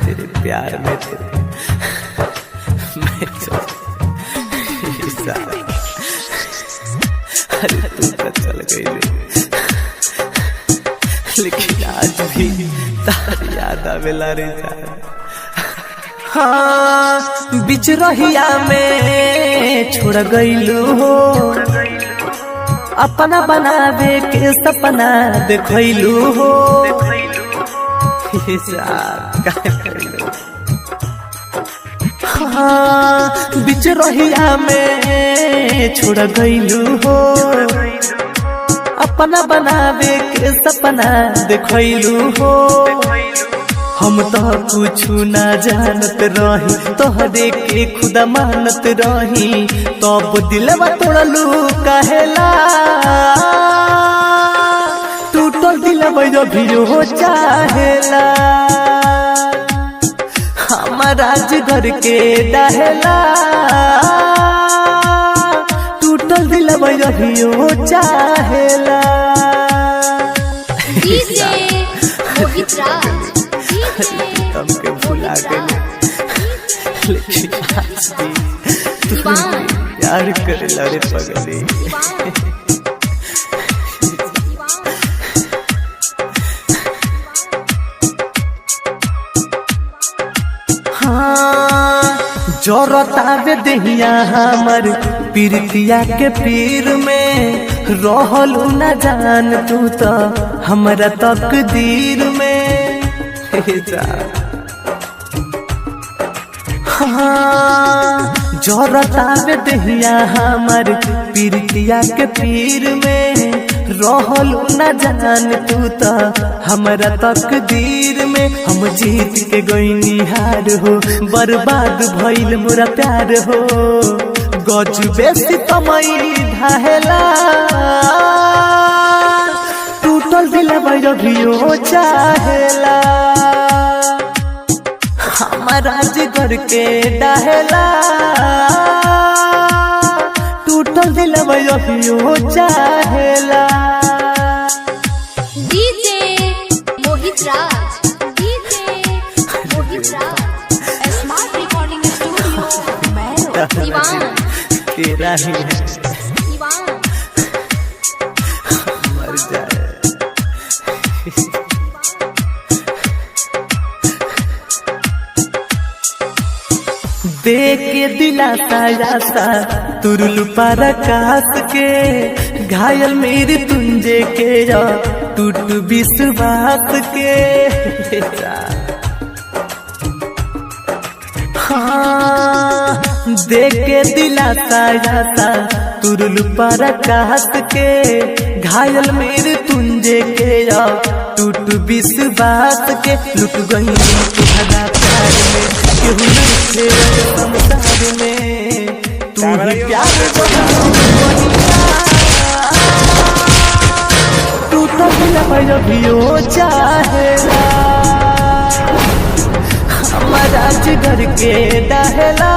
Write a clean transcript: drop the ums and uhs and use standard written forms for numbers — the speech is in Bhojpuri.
तेरे प्यार में थे मैं अरे तू तो चल गई रे, लेकिन आज भी तारी याद आवेला रे जान। हाँ बिच रहिया में छोड़ गईलू हो, अपना बनावे के सपना देखलू हो। हाँ बिच रहिया में छोड़ गईलू हो, अपना बनावे के सपना देखलू हो। हम तो कुछ ना जानत रही, तोहरे के खुदा मानत रही, तब दिलवा तोड़लू कहेला। टूटल दिलवा भी हो चाहेला, हमारा घर के डहेला। टूटल दिलवा भी हो चाहेला। हमके भुला गए, लेकिन आज भी तू प्यार करेला रे पगली। हाँ जोरतावे देहिया हमर पीरतिया के पीर में, रहलू न जान तू तो हमरा तकदीर में। हाँ जोरतावे देहिया हमर पीरतिया के पीर में, रहलू न जान तू तो हमरा तकदीर में। हम जीत के गईनी हार हो, बर्बाद भइल मोरा प्यार हो। गजबे सितमई ढाहेला, टूटल दिलवा भी हो चाहेला, हमारा घर के डहेला। टूटल दिलवा भी हो चाहेला। डीजे मोहित राज, डीजे मोहित राज, स्मार्ट रिकॉर्डिंग स्टूडियो मैरो दीवान तेरा ही है दीवान मर जाए। देख के दिलासा रासा तुरलू पर आकाश के, घायल मेरी तुंजे के टूट विश्वास के। हाँ देख के दिलासा रासा तुरलू पर आकाश के, घायल मेरे तुंजे के टूट विश्वास के। लुट गई तुम्हारा प्यार में, केहू नहीं थे संसार में, तू ही प्यार टूटा दिलवा भी हो चाहेला, हमारा घर के डहेला।